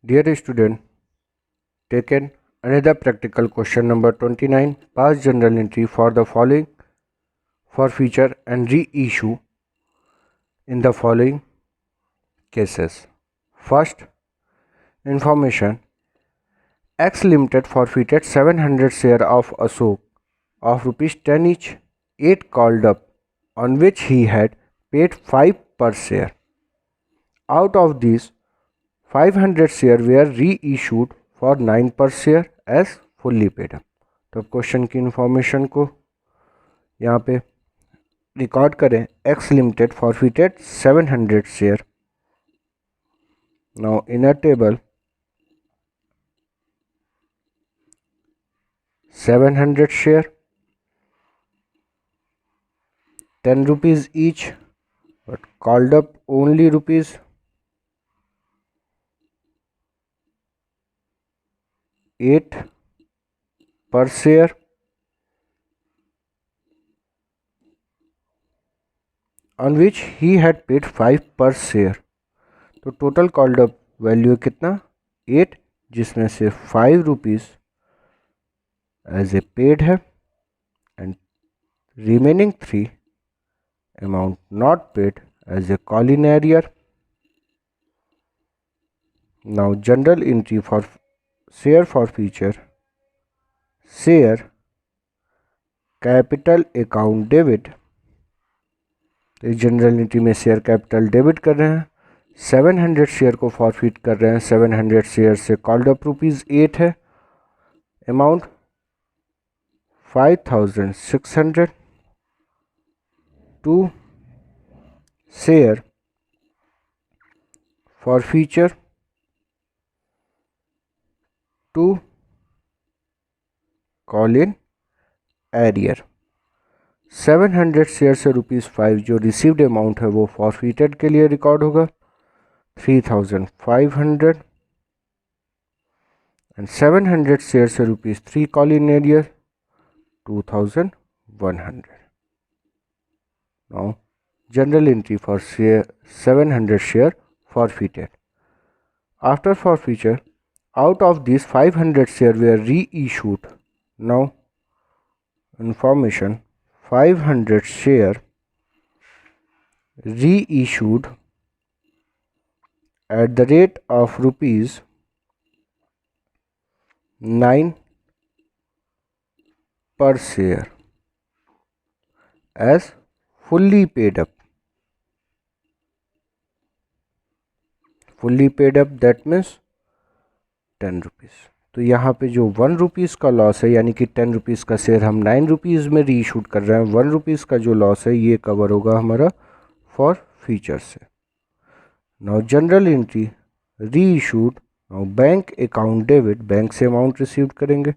Dear student, taken another practical question number 29. Pass journal entry for the following forfeiture and reissue in the following cases. First, information: X Limited forfeited 700 share of Ashok of rupees 10 each, 8 called up, on which he had paid 5 per share. Out of these, 500 share were reissued for 9 per share as fully paid up. तो question की information को यहाँ पे record करें. X Limited forfeited 700 share. Now in a table 700 share, 10 rupees each, but called up only rupees 8 per share, on which he had paid 5 per share. तो total called up value कितना 8, जिसमें से 5 rupees as a paid है and remaining 3 amount not paid as a call in arrear. Now general entry for share forfeiture, share capital account debit. तो इस general entry में share capital debit कर रहे हैं. 700 शेयर को फॉरफिट कर रहे हैं. 700 शेयर से कॉल्ड अप रुपीज़ 8 है. Amount 5600 to share forfeiture to call in arrear. 700 share से ₹5 जो रिसीव्ड अमाउंट है वो फॉरफिटेड के लिए रिकॉर्ड होगा 3500 एंड 700 शेयर से ₹3 call in arrear 2100. Now general entry for share 700 share forfeited. After forfeiture, out of these 500 share were reissued. Now information: 500 share reissued at the rate of rupees 9 per share as fully paid up. Fully paid up that means 10 rupees. तो यहाँ पे जो 1 rupees का loss है, यानी कि 10 rupees का share हम 9 रुपीज़ में रीशूट कर रहे हैं, 1 रुपीज़ का जो लॉस है ये कवर होगा हमारा फॉर फ्यूचर से. Now general entry reissue. Now bank account debit, bank से अमाउंट रिसीव करेंगे.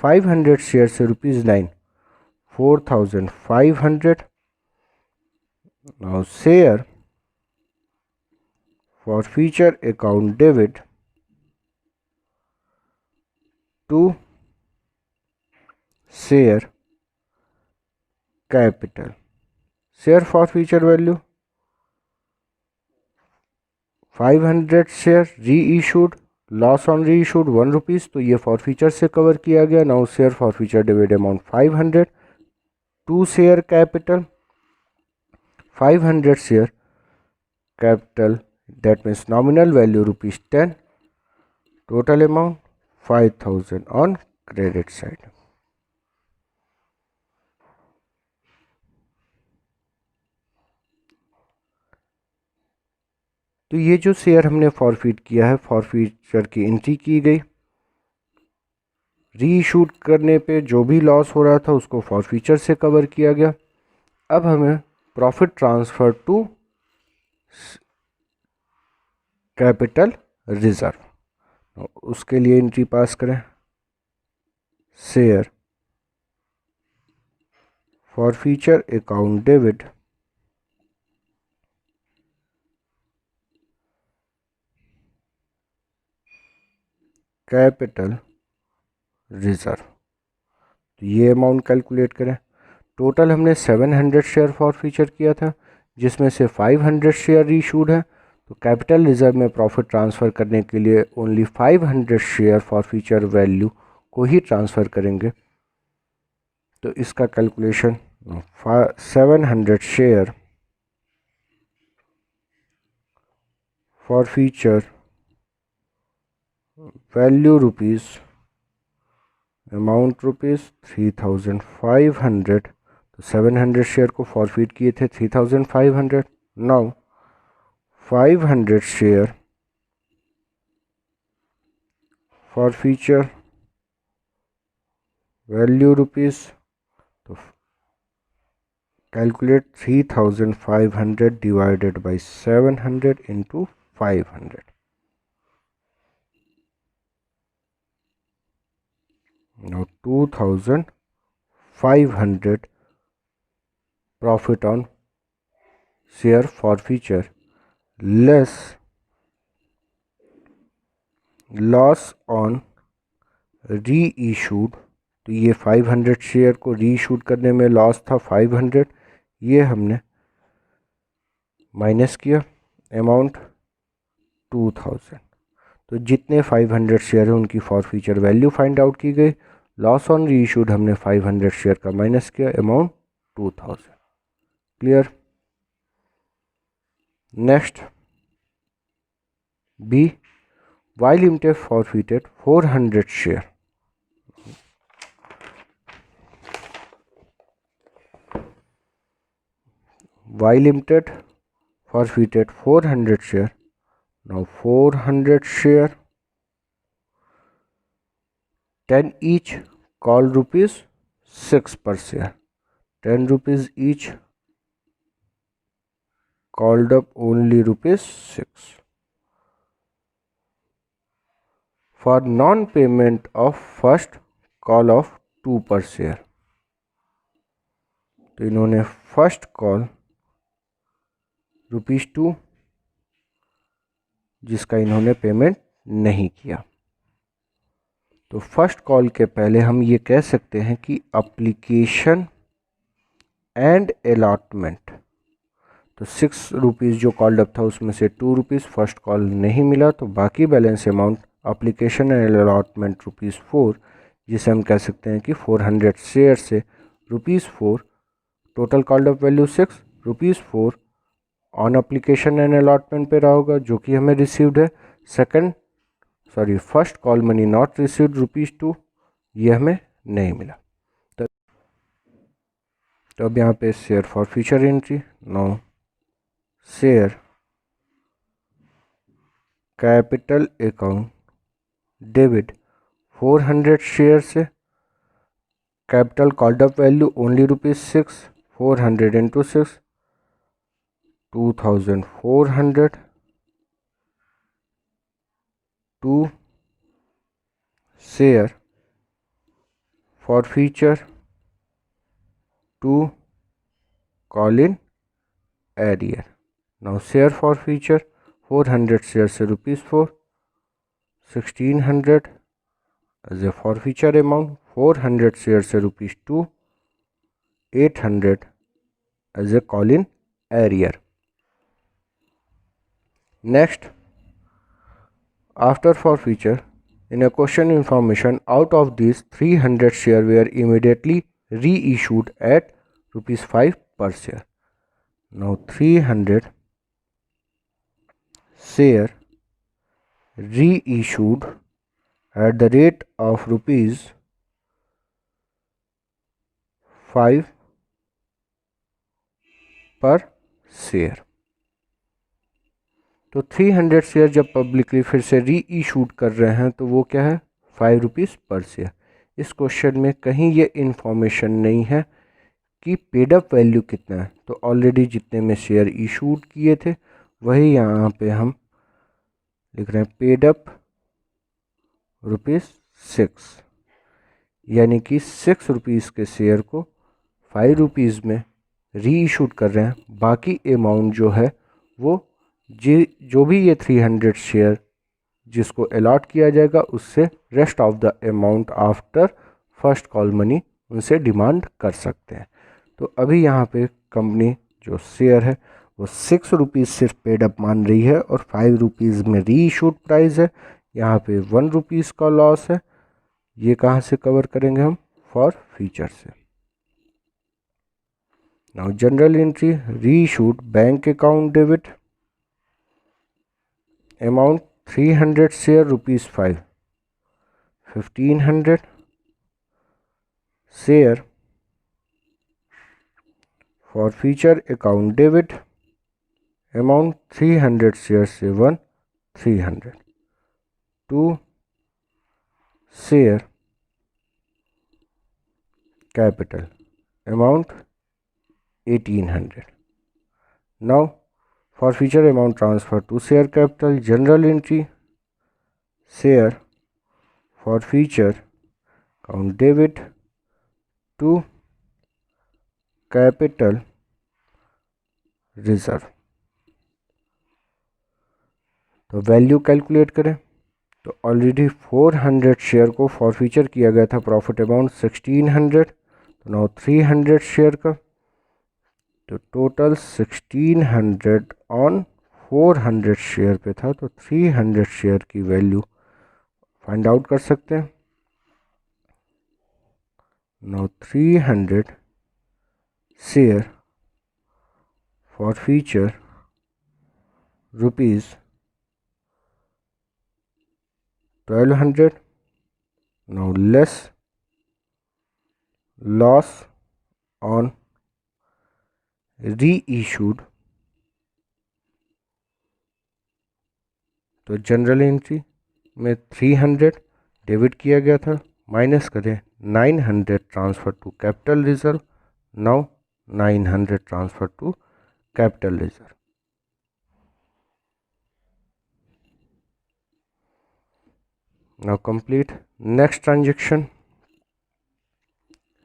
500 शेयर से ₹9, 4500. Now share forfeiture account debit to share capital. Share forfeiture value 500 share reissued, loss on reissued 1 rupees, तो ये forfeiture से cover किया गया. Now share forfeiture debit amount 500 to share capital. 500 share capital that means nominal value ₹10, total amount 5000 on credit side. तो ये जो share हमने forfeit किया है, फॉरफिचर की एंट्री की गई. रीइशूड करने पे जो भी लॉस हो रहा था उसको फॉरफिचर से कवर किया गया. अब हमें profit transfer to capital reserve, उसके लिए एंट्री पास करें. Share forfeiture account debit capital reserve. तो ये अमाउंट कैलकुलेट करें. टोटल हमने 700 शेयर फॉरफिचर किया था, जिसमें से 500 शेयर रीशूड है, तो कैपिटल रिजर्व में प्रॉफिट ट्रांसफ़र करने के लिए only 500 share forfeiture value को ही ट्रांसफ़र करेंगे। तो इसका calculation 700 share forfeiture value rupees, amount rupees 3500। तो 700 शेयर को फॉरफिट किए थे 3500। Now 500 share forfeiture value rupees. तो calculate 3500 divided by 700 into 500। Now 2500 profit on share forfeiture less loss on reissued। तो ये 500 शेयर को रीइशूड करने में लॉस था 500, ये हमने माइनस किया, अमाउंट 2000। तो जितने 500 शेयर हैं उनकी फॉरफीचर वैल्यू फाइंड आउट की गई। लॉस ऑन रीइशूड हमने 500 शेयर का माइनस किया, amount 2000। Clear. Next B, Y limited forfeited 400 share. Y limited forfeited 400 share. Now 400 share, 10 each, called rupees 6 per share. 10 rupees each, called up only rupees 6. For non-payment of first call of 2 per share. तो इन्होंने first call ₹2 जिसका इन्होंने payment नहीं किया। तो first call के पहले हम ये कह सकते हैं कि एप्लीकेशन एंड अलॉटमेंट। तो ₹6 जो कॉल्ड अप था उसमें से ₹2 फर्स्ट कॉल नहीं मिला, तो बाकी balance amount application and allotment ₹4, जिसे हम कह सकते हैं कि 400 शेयर से ₹4, total called up value 6, ₹4 on application and allotment पे रहा होगा जो कि हमें रिसीव्ड है। First call money not received ₹2, ये हमें नहीं मिला। तो अब यहाँ पे share forfeiture entry. Now share capital account debit 400 share से capital called up value only ₹6, 400 into 6, 2400 to share forfeiture to call in arrear. Now share for future 400 share से ₹4, 1600 as a forfeiture amount, 400 share से ₹2, 800 as a call in arrear. Next, after forfeiture, in a question information, out of these 300 share were immediately reissued at ₹5 per share. Now 300 share reissued at the rate of ₹5 per share. तो 300 share जब publicly फिर से री issued कर रहे हैं तो वो क्या है, ₹5 पर शेयर। इस क्वेश्चन में कहीं ये इन्फॉर्मेशन नहीं है कि पेड अप वैल्यू कितना है। तो ऑलरेडी जितने में शेयर इशूड किए थे वही यहाँ पे हम लिख रहे हैं, पेड अप ₹6, यानी कि ₹6 के शेयर को ₹5 में री इशूड कर रहे हैं। बाकी अमाउंट जो है वो जो भी ये 300 शेयर जिसको अलॉट किया जाएगा उससे rest of the amount after first call money उनसे डिमांड कर सकते हैं। तो अभी यहाँ पे कंपनी जो शेयर है वो 6 रुपीज़ सिर्फ पेड अप मान रही है और 5 रुपीज़ में री इशूड प्राइस है। यहाँ पे 1 रुपीज़ का लॉस है। ये कहाँ से कवर करेंगे हम? फॉर फ्यूचर से। नाउ जनरल एंट्री, री issued bank account debit amount 300 share ₹5 1500 share forfeiture account debit amount 300 share से 1 300 2 share capital amount 1800. Now for future amount transfer to share capital, general entry, share for future account debit to capital reserve. तो value calculate करें तो already 400 share को for future किया गया था, profit amount 1600, तो now 300 share का, तो टोटल 1600 ऑन 400 शेयर पे था, तो 300 शेयर की वैल्यू फाइंड आउट कर सकते हैं। Now 300 share forfeiture ₹1200, now less loss on reissued, तो जनरल एंट्री में 300 डेबिट किया गया था, माइनस करें 900 transfer to capital reserve, now 900 transfer to capital reserve. Now complete next transaction.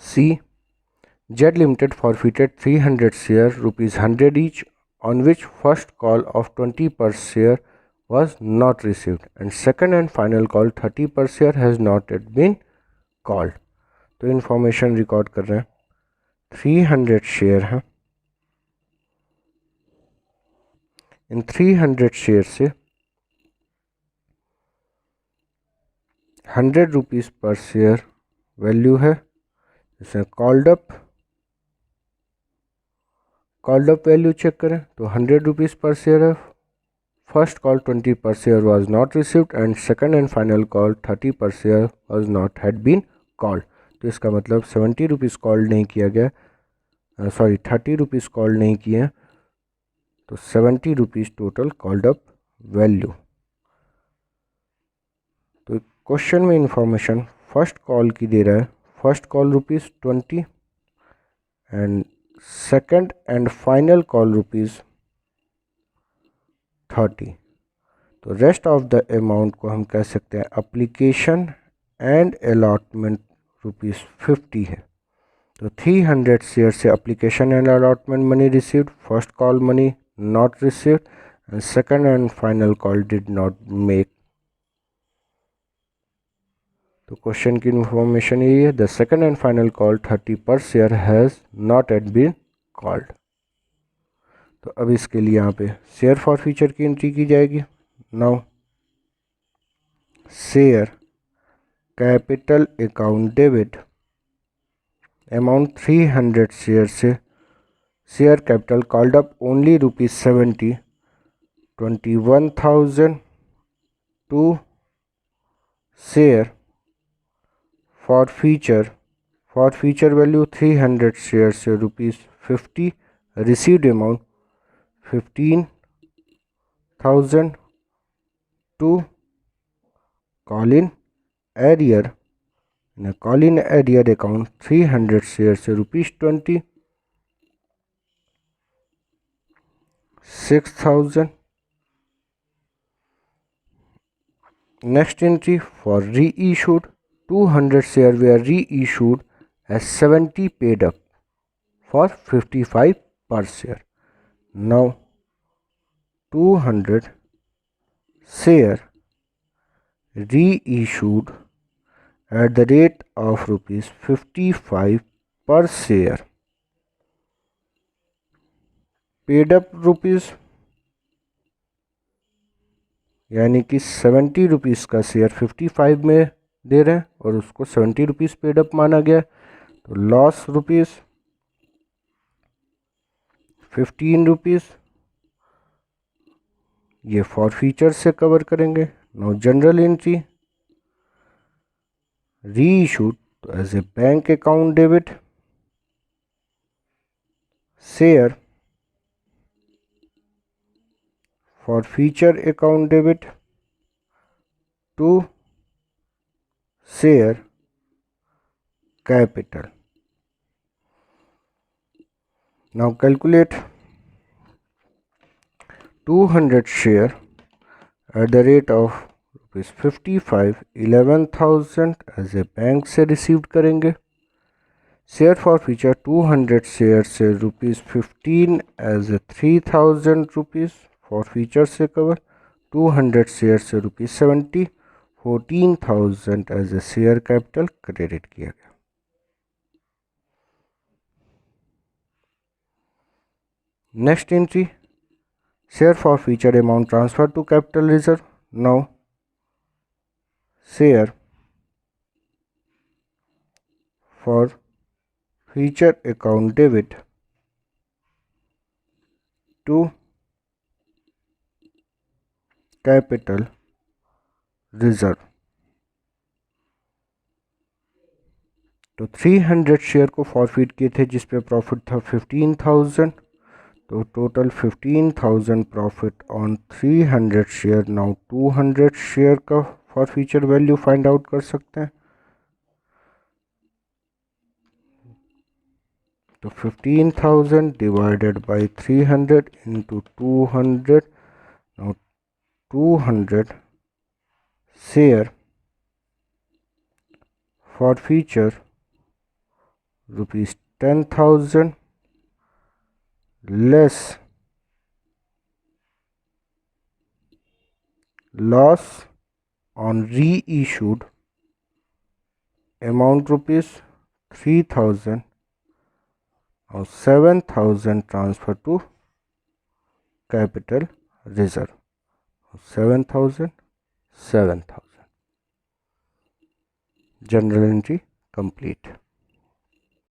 C. Z Limited forfeited 300 share ₹100 each, on which first call of 20 per share was not received and second and final call 30 per share has not yet been called. तो information record कर रहे हैं। 300 share हैं, इन 300 share से 100 rupees पर share value है, जिसमें called up value check करें तो 100 रुपीज़ पर शेयर है। First call 20 per share was not received and second and final call 30 per share was not had been called. तो इसका मतलब 70 रुपीज़ कॉल नहीं किया गया, 30 रुपीज़ कॉल नहीं किए हैं, तो 70 rupees total called up value. तो क्वेश्चन में इंफॉर्मेशन फर्स्ट कॉल की दे रहा है, first call ₹20 and second and final call ₹30। तो रेस्ट ऑफ द अमाउंट को हम कह सकते हैं अप्लीकेशन एंड अलॉटमेंट ₹50 है। तो 300 शेयर से application and allotment money received, first call money not received and second and final call did not make. तो क्वेश्चन की इंफॉर्मेशन यही है, the second and final call 30 per share has not yet been called. तो अब इसके लिए यहाँ पे शेयर फॉर फ्यूचर की एंट्री की जाएगी। Now share capital account debit amount 300 share से share capital called up only ₹70, 21,000 to share forfeiture value 300 share से ₹50, received amount 15,000 to call in arrear, in a call in arrear account 300 shares से ₹20, 6,000. Next entry for reissued, 200 share were reissued as 70 paid up for 55 per share. Now 200 share reissued at the rate of ₹55 per share. Paid up rupees, यानी कि 70 rupees का share 55 में दे रहे हैं और उसको 70 rupees paid up माना गया। तो लॉस रुपीज़ 15 रुपीज़, ये फॉर फीचर से कवर करेंगे। Now general entry reissued as a bank account debit share forfeiture account debit to share capital. Now calculate 200 share at the rate of ₹55, 11,000 as a bank से received करेंगे। Share forfeiture 200 share से ₹15 as a 3,000 rupees forfeiture से cover. 200 share से ₹70, 14,000 as ए share capital credit किया गया। Next entry share forfeiture amount transfer to capital reserve. Now share forfeiture account debit to capital reserve. तो 300 share को forfeit किए थे जिस पे प्रॉफिट था 15,000, तो total 15,000 profit on 300 share. Now 200 share का forfeiture value find out कर सकते हैं। तो 15,000 divided by 300 into 200। Now 200 share forfeiture ₹10,000 less loss on reissued amount ₹3,000 or 7,000 transfer to capital reserve। 7,000 7,000 general entry complete।